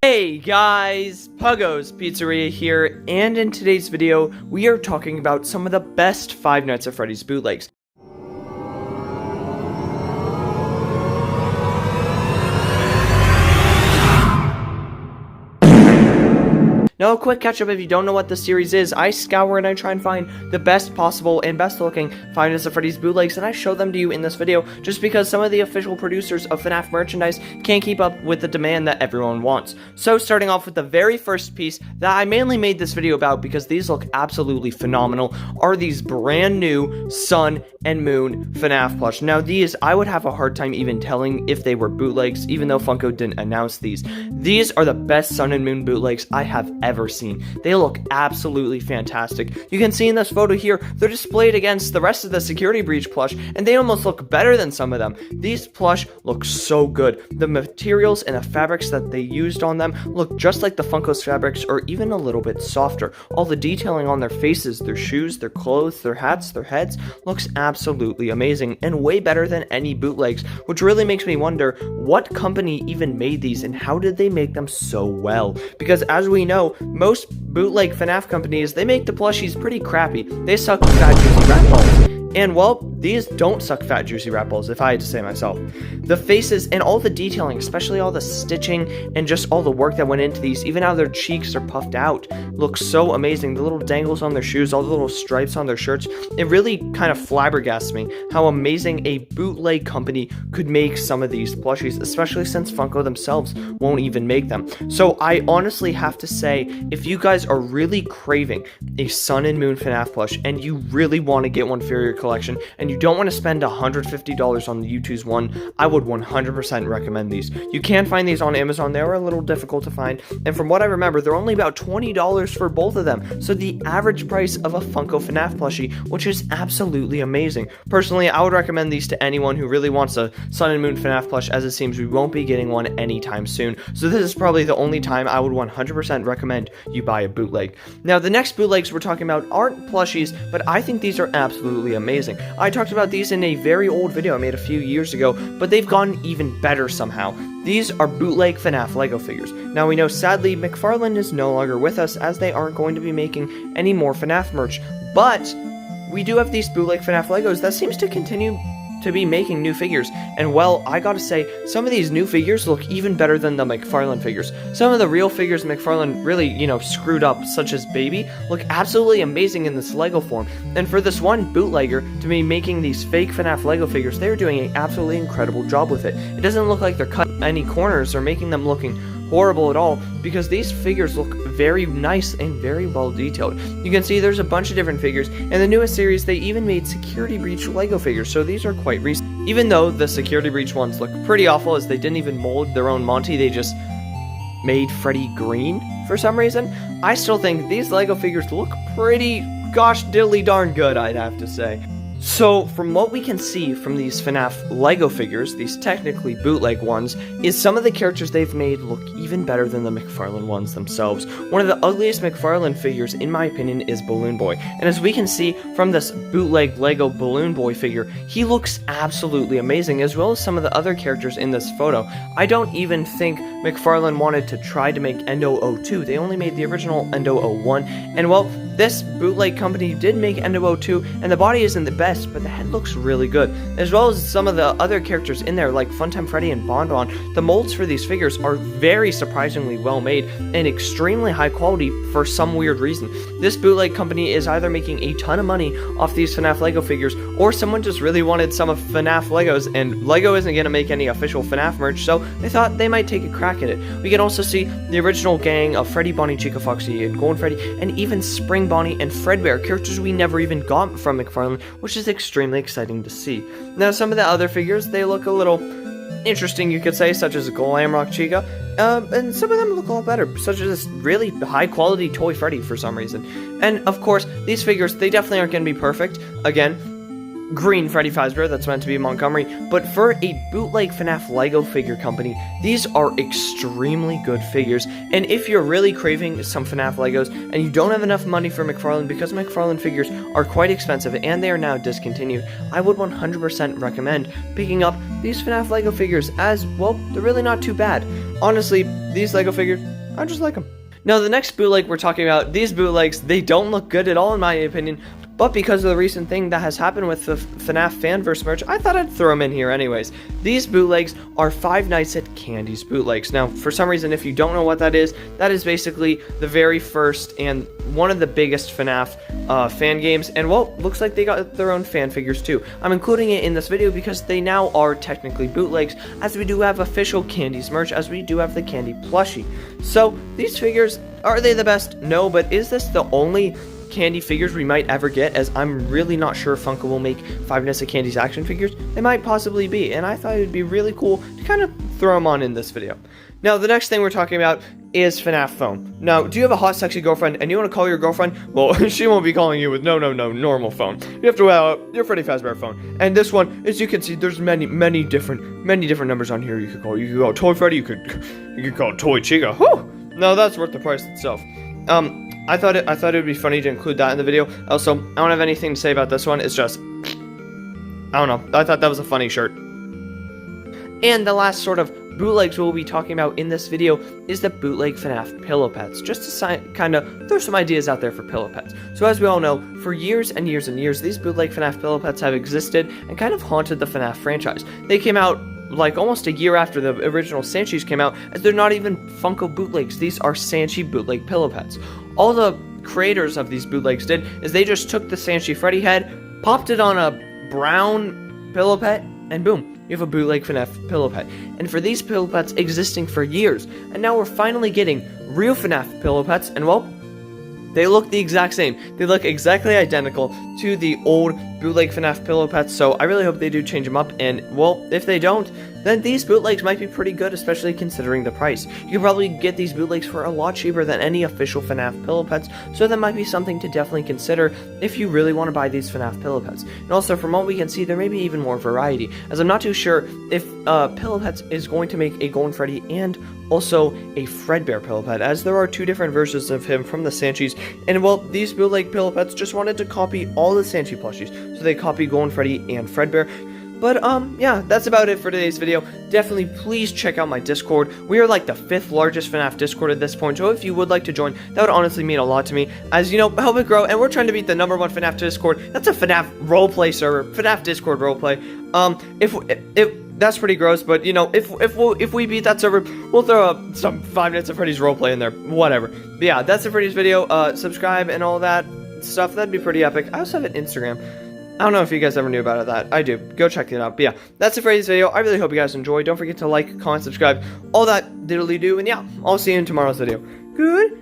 Hey guys, Puggo's Pizzeria here, and in today's video, we are talking about some of the best Five Nights at Freddy's bootlegs. Now, a quick catch-up if you don't know what the series is. I scour and I try and find the best possible and best looking Five Nights at Freddy's bootlegs, and I show them to you in this video just because some of the official producers of FNAF merchandise can't keep up with the demand that everyone wants. So, starting off with the very first piece that I mainly made this video about because these look absolutely phenomenal are these brand new Sun and Moon Fnaf plush. Now, these, I would have a hard time even telling if they were bootlegs, even though Funko didn't announce these. These are the best Sun and Moon bootlegs I have ever seen. They look absolutely fantastic. You can see in this photo here, they're displayed against the rest of the security breach plush, and they almost look better than some of them. These plush look so good. The materials and the fabrics that they used on them look just like the Funko's fabrics, or even a little bit softer. All the detailing on their faces, their shoes, their clothes, their hats, their heads looks absolutely amazing, and way better than any bootlegs, which really makes me wonder what company even made these and how did they make them so well? Because as we know, most bootleg FNAF companies, they make the plushies pretty crappy. They suck fat juicy rat balls. And well, these don't suck fat juicy rat balls, if I had to say myself. The faces and all the detailing, especially all the stitching and just all the work that went into these, even how their cheeks are puffed out, looks so amazing. The little dangles on their shoes, all the little stripes on their shirts, it really kind of flabbergasts me how amazing a bootleg company could make some of these plushies, especially since Funko themselves won't even make them. So I honestly have to say, if you guys are really craving a Sun and Moon FNAF plush and you really want to get one for your collection and you don't want to spend $150 on the U2's one, I would 100% recommend these. You can find these on Amazon. They're a little difficult to find, and from what I remember, they're only about $20 for both of them, so the average price of a Funko FNAF plushie, which is absolutely amazing. Personally, I would recommend these to anyone who really wants a Sun and Moon FNAF plush, as it seems we won't be getting one anytime soon, so this is probably the only time I would 100% recommend you buy a bootleg. Now, the next bootlegs we're talking about aren't plushies, but I think these are absolutely amazing. I talked about these in a very old video I made a few years ago, but they've gotten even better somehow. These are bootleg Fnaf Lego figures. Now, we know sadly McFarlane is no longer with us, as they aren't going to be making any more FNAF merch, but we do have these bootleg Fnaf Legos that seems to continue to be making new figures, and well, I gotta say, some of these new figures look even better than the McFarlane figures. Some of the real figures McFarlane really, screwed up, such as Baby, look absolutely amazing in this Lego form, and for this one bootlegger to be making these fake FNAF Lego figures, they're doing an absolutely incredible job with it. It doesn't look like they're cutting any corners or making them looking horrible at all, because these figures look very nice and very well detailed. You can see there's a bunch of different figures. In the newest series, they even made security breach Lego figures, so these are quite recent. Even though the security breach ones look pretty awful, as they didn't even mold their own Monty, they just made Freddy green for some reason, I still think these Lego figures look pretty gosh diddly darn good, I'd have to say. So, from what we can see from these FNAF Lego figures, these technically bootleg ones, is some of the characters they've made look even better than the McFarlane ones themselves. One of the ugliest McFarlane figures, in my opinion, is Balloon Boy. And as we can see from this bootleg Lego Balloon Boy figure, he looks absolutely amazing, as well as some of the other characters in this photo. I don't even think McFarlane wanted to try to make Endo 02. They only made the original Endo 01, and well, this bootleg company did make Endo 02, and the body isn't the best, but the head looks really good, as well as some of the other characters in there, like Funtime Freddy and Bon Bon. The molds for these figures are very surprisingly well made, and extremely high quality for some weird reason. This bootleg company is either making a ton of money off these FNAF Lego figures, or someone just really wanted some of FNAF Legos, and Lego isn't going to make any official FNAF merch, so they thought they might take a crack at it. We can also see the original gang of Freddy, Bonnie, Chica, Foxy, and Golden Freddy, and even Spring Bonnie and Fredbear, characters we never even got from McFarlane, which is extremely exciting to see. Now, some of the other figures, they look a little interesting, you could say, such as Glamrock Chica, and some of them look a lot better, such as this really high-quality Toy Freddy for some reason. And, of course, these figures, they definitely aren't going to be perfect. Again, green Freddy Fazbear, that's meant to be Montgomery, but for a bootleg FNAF Lego figure company, these are extremely good figures, and if you're really craving some FNAF Legos, and you don't have enough money for McFarlane, because McFarlane figures are quite expensive, and they are now discontinued, I would 100% recommend picking up these FNAF Lego figures, as, well, they're really not too bad. Honestly, these Lego figures, I just like them. Now, the next bootleg we're talking about, these bootlegs, they don't look good at all in my opinion, but because of the recent thing that has happened with the Fnaf Fanverse merch, I thought I'd throw them in here anyways. These bootlegs are Five Nights at Candy's bootlegs. Now, for some reason, if you don't know what that is basically the very first and one of the biggest Fnaf fan games, and well, looks like they got their own fan figures too. I'm including it in this video because they now are technically bootlegs, as we do have official Candy's merch, as we do have the Candy plushie. So, these figures, are they the best? No, but is this the only Candy figures we might ever get, as I'm really not sure if Funko will make Five Nights at Candy's action figures? They might possibly be, and I thought it would be really cool to kind of throw them on in this video. Now, the next thing we're talking about is FNAF phone. Now, do you have a hot, sexy girlfriend and you want to call your girlfriend? Well, she won't be calling you with no, normal phone. You have to, your Freddy Fazbear phone. And this one, as you can see, there's many different numbers on here you could call. You could call Toy Freddy, you could call Toy Chica. Whew! No, that's worth the price itself. I thought it would be funny to include that in the video. Also, I don't have anything to say about this one. It's just, I don't know. I thought that was a funny shirt. And the last sort of bootlegs we'll be talking about in this video is the bootleg FNAF pillow pets, just to kind of throw some ideas out there for pillow pets. So as we all know, for years and years and years, these bootleg FNAF pillow pets have existed and kind of haunted the FNAF franchise. They came out like almost a year after the original Sanshees came out, as they're not even Funko bootlegs. These are Sanshee bootleg pillow pets. All the creators of these bootlegs did is they just took the Sanshee Freddy head, popped it on a brown pillow pet, and boom, you have a bootleg FNAF pillow pet. And for these pillow pets existing for years, and now we're finally getting real FNAF pillow pets, and well, they look the exact same. They look exactly identical to the old bootleg FNAF pillow pets, so I really hope they do change them up, and well, if they don't, then these bootlegs might be pretty good, especially considering the price. You can probably get these bootlegs for a lot cheaper than any official FNAF pillow pets, so that might be something to definitely consider if you really want to buy these FNAF pillow pets. And also, from what we can see, there may be even more variety, as I'm not too sure if Pillow Pets is going to make a Golden Freddy and also a Fredbear pillow pet, as there are two different versions of him from the Sanshees, and well, these bootleg pillow pets just wanted to copy all the Sanshee plushies, so they copied Golden Freddy and Fredbear. But, yeah, that's about it for today's video. Definitely, please check out my Discord. We are like the 5th largest FNAF Discord at this point, so if you would like to join, that would honestly mean a lot to me, as, you know, help it grow, and we're trying to beat the #1 FNAF Discord. That's a FNAF roleplay server, FNAF Discord roleplay. That's pretty gross, but, you know, if we beat that server, we'll throw up some 5 Nights at Freddy's roleplay in there, whatever. But yeah, that's it for today's video. Subscribe and all that stuff, that'd be pretty epic. I also have an Instagram. I don't know if you guys ever knew about that. I do. Go check it out. But yeah, that's it for today's video. I really hope you guys enjoyed. Don't forget to like, comment, subscribe, all that diddly-do. And yeah, I'll see you in tomorrow's video. Good